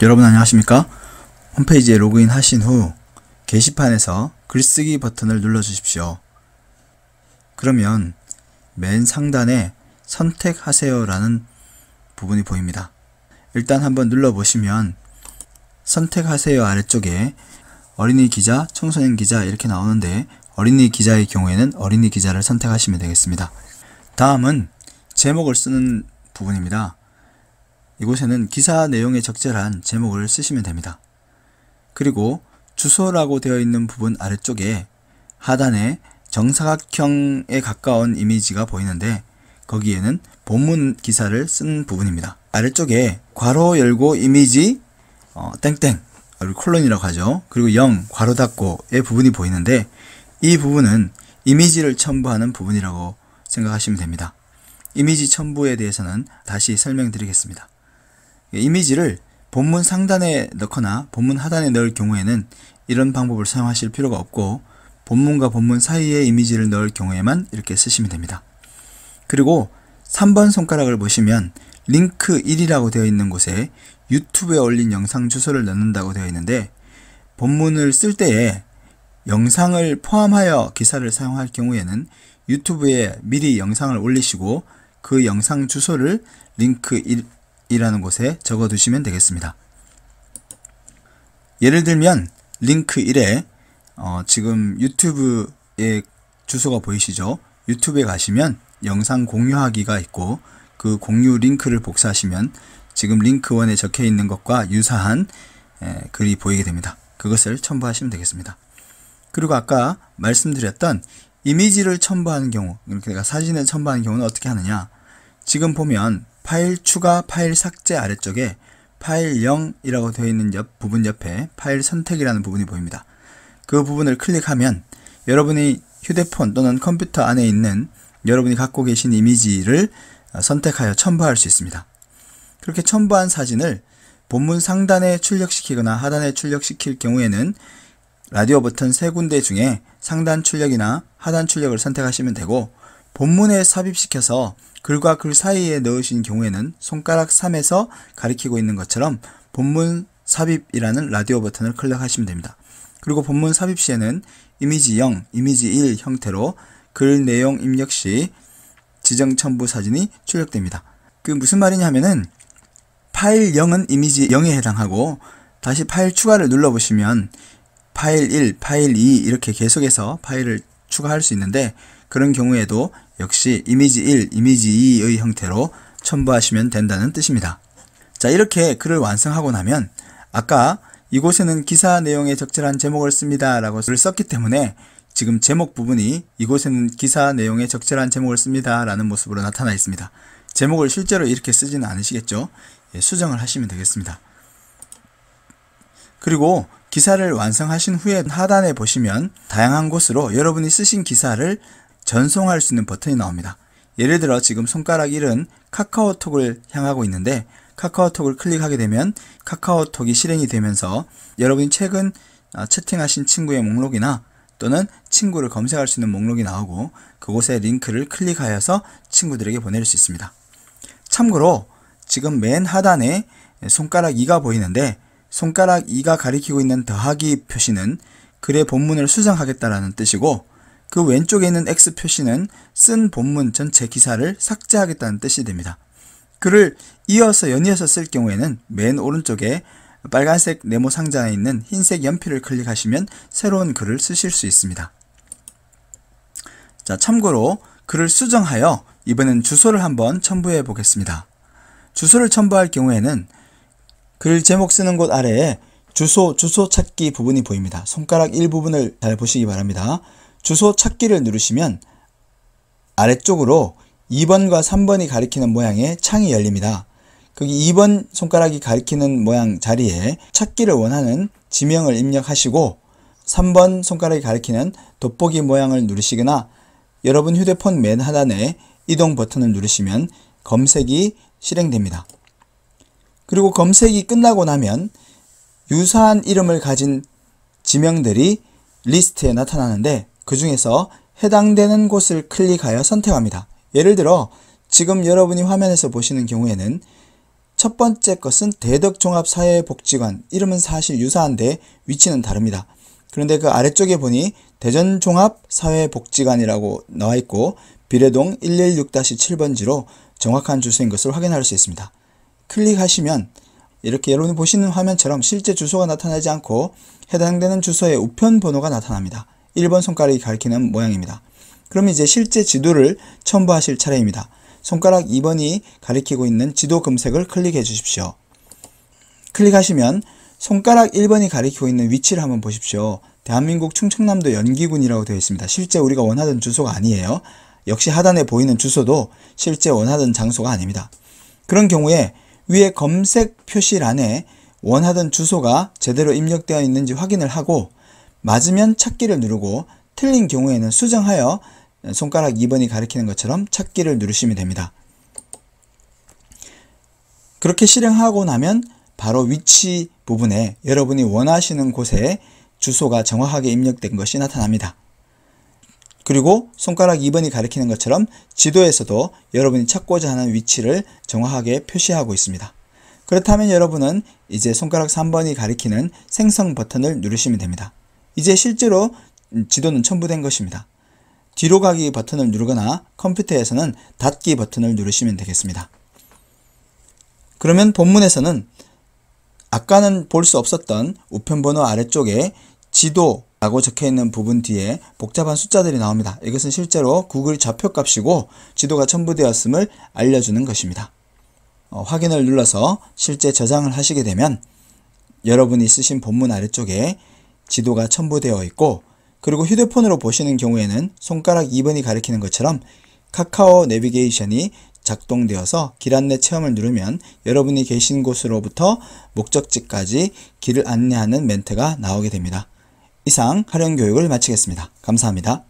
여러분 안녕하십니까? 홈페이지에 로그인 하신 후 게시판에서 글쓰기 버튼을 눌러 주십시오. 그러면 맨 상단에 선택하세요 라는 부분이 보입니다. 일단 한번 눌러 보시면 선택하세요 아래쪽에 어린이 기자, 청소년 기자 이렇게 나오는데 어린이 기자의 경우에는 어린이 기자를 선택하시면 되겠습니다. 다음은 제목을 쓰는 부분입니다. 이곳에는 기사 내용에 적절한 제목을 쓰시면 됩니다. 그리고 주소라고 되어 있는 부분 아래쪽에 하단에 정사각형에 가까운 이미지가 보이는데 거기에는 본문 기사를 쓴 부분입니다. 아래쪽에 괄호 열고 이미지 땡땡 콜론이라고 하죠. 그리고 0 괄호 닫고의 부분이 보이는데 이 부분은 이미지를 첨부하는 부분이라고 생각하시면 됩니다. 이미지 첨부에 대해서는 다시 설명드리겠습니다. 이미지를 본문 상단에 넣거나 본문 하단에 넣을 경우에는 이런 방법을 사용하실 필요가 없고 본문과 본문 사이에 이미지를 넣을 경우에만 이렇게 쓰시면 됩니다. 그리고 3번 손가락을 보시면 링크 1이라고 되어 있는 곳에 유튜브에 올린 영상 주소를 넣는다고 되어 있는데 본문을 쓸 때에 영상을 포함하여 기사를 사용할 경우에는 유튜브에 미리 영상을 올리시고 그 영상 주소를 링크 1이라는 곳에 적어 두시면 되겠습니다. 예를 들면 링크 1에 지금 유튜브의 주소가 보이시죠? 유튜브에 가시면 영상 공유하기가 있고 그 공유 링크를 복사하시면 지금 링크 1에 적혀 있는 것과 유사한 글이 보이게 됩니다. 그것을 첨부하시면 되겠습니다. 그리고 아까 말씀드렸던 이미지를 첨부하는 경우, 그러니까 사진을 첨부하는 경우는 어떻게 하느냐? 지금 보면 파일 추가, 파일 삭제 아래쪽에 파일 0이라고 되어 있는 부분 옆에 파일 선택이라는 부분이 보입니다. 그 부분을 클릭하면 여러분이 휴대폰 또는 컴퓨터 안에 있는 여러분이 갖고 계신 이미지를 선택하여 첨부할 수 있습니다. 그렇게 첨부한 사진을 본문 상단에 출력시키거나 하단에 출력시킬 경우에는 라디오 버튼 3군데 중에 상단 출력이나 하단 출력을 선택하시면 되고 본문에 삽입시켜서 글과 글 사이에 넣으신 경우에는 손가락 3에서 가리키고 있는 것처럼 본문 삽입이라는 라디오 버튼을 클릭하시면 됩니다. 그리고 본문 삽입 시에는 이미지 0, 이미지 1 형태로 글 내용 입력 시 지정 첨부 사진이 출력됩니다. 그 무슨 말이냐 하면은 파일 0은 이미지 0에 해당하고 다시 파일 추가를 눌러보시면 파일 1, 파일 2 이렇게 계속해서 파일을 추가할 수 있는데 그런 경우에도 역시 이미지 1, 이미지 2의 형태로 첨부하시면 된다는 뜻입니다. 자, 이렇게 글을 완성하고 나면 아까 이곳에는 기사 내용에 적절한 제목을 씁니다 라고 글을 썼기 때문에 지금 제목 부분이 이곳에는 기사 내용에 적절한 제목을 씁니다 라는 모습으로 나타나 있습니다. 제목을 실제로 이렇게 쓰지는 않으시겠죠? 수정을 하시면 되겠습니다. 그리고 기사를 완성하신 후에 하단에 보시면 다양한 곳으로 여러분이 쓰신 기사를 전송할 수 있는 버튼이 나옵니다. 예를 들어 지금 손가락 1은 카카오톡을 향하고 있는데 카카오톡을 클릭하게 되면 카카오톡이 실행이 되면서 여러분이 최근 채팅하신 친구의 목록이나 또는 친구를 검색할 수 있는 목록이 나오고 그곳에 링크를 클릭하여서 친구들에게 보낼 수 있습니다. 참고로 지금 맨 하단에 손가락 2가 보이는데 손가락 2가 가리키고 있는 더하기 표시는 글의 본문을 수정하겠다라는 뜻이고 그 왼쪽에 있는 X 표시는 쓴 본문 전체 기사를 삭제하겠다는 뜻이 됩니다. 글을 이어서 연이어서 쓸 경우에는 맨 오른쪽에 빨간색 네모 상자에 있는 흰색 연필을 클릭하시면 새로운 글을 쓰실 수 있습니다. 자, 참고로 글을 수정하여 이번엔 주소를 한번 첨부해 보겠습니다. 주소를 첨부할 경우에는 글 제목 쓰는 곳 아래에 주소 찾기 부분이 보입니다. 손가락 1 부분을 잘 보시기 바랍니다. 주소 찾기를 누르시면 아래쪽으로 2번과 3번이 가리키는 모양의 창이 열립니다. 거기 2번 손가락이 가리키는 모양 자리에 찾기를 원하는 지명을 입력하시고 3번 손가락이 가리키는 돋보기 모양을 누르시거나 여러분 휴대폰 맨 하단에 이동 버튼을 누르시면 검색이 실행됩니다. 그리고 검색이 끝나고 나면 유사한 이름을 가진 지명들이 리스트에 나타나는데 그 중에서 해당되는 곳을 클릭하여 선택합니다. 예를 들어 지금 여러분이 화면에서 보시는 경우에는 첫 번째 것은 대덕종합사회복지관, 이름은 사실 유사한데 위치는 다릅니다. 그런데 그 아래쪽에 보니 대전종합사회복지관이라고 나와 있고 비례동 116-7번지로 정확한 주소인 것을 확인할 수 있습니다. 클릭하시면 이렇게 여러분이 보시는 화면처럼 실제 주소가 나타나지 않고 해당되는 주소의 우편 번호가 나타납니다. 1번 손가락이 가리키는 모양입니다. 그럼 이제 실제 지도를 첨부하실 차례입니다. 손가락 2번이 가리키고 있는 지도 검색을 클릭해 주십시오. 클릭하시면 손가락 1번이 가리키고 있는 위치를 한번 보십시오. 대한민국 충청남도 연기군이라고 되어 있습니다. 실제 우리가 원하던 주소가 아니에요. 역시 하단에 보이는 주소도 실제 원하던 장소가 아닙니다. 그런 경우에 위에 검색 표시란에 원하던 주소가 제대로 입력되어 있는지 확인을 하고 맞으면 찾기를 누르고 틀린 경우에는 수정하여 손가락 2번이 가리키는 것처럼 찾기를 누르시면 됩니다. 그렇게 실행하고 나면 바로 위치 부분에 여러분이 원하시는 곳에 주소가 정확하게 입력된 것이 나타납니다. 그리고 손가락 2번이 가리키는 것처럼 지도에서도 여러분이 찾고자 하는 위치를 정확하게 표시하고 있습니다. 그렇다면 여러분은 이제 손가락 3번이 가리키는 생성 버튼을 누르시면 됩니다. 이제 실제로 지도는 첨부된 것입니다. 뒤로 가기 버튼을 누르거나 컴퓨터에서는 닫기 버튼을 누르시면 되겠습니다. 그러면 본문에서는 아까는 볼 수 없었던 우편번호 아래쪽에 지도라고 적혀있는 부분 뒤에 복잡한 숫자들이 나옵니다. 이것은 실제로 구글 좌표값이고 지도가 첨부되었음을 알려주는 것입니다. 확인을 눌러서 실제 저장을 하시게 되면 여러분이 쓰신 본문 아래쪽에 지도가 첨부되어 있고 그리고 휴대폰으로 보시는 경우에는 손가락 2번이 가리키는 것처럼 카카오 내비게이션이 작동되어서 길 안내 체험을 누르면 여러분이 계신 곳으로부터 목적지까지 길을 안내하는 멘트가 나오게 됩니다. 이상 활용교육을 마치겠습니다. 감사합니다.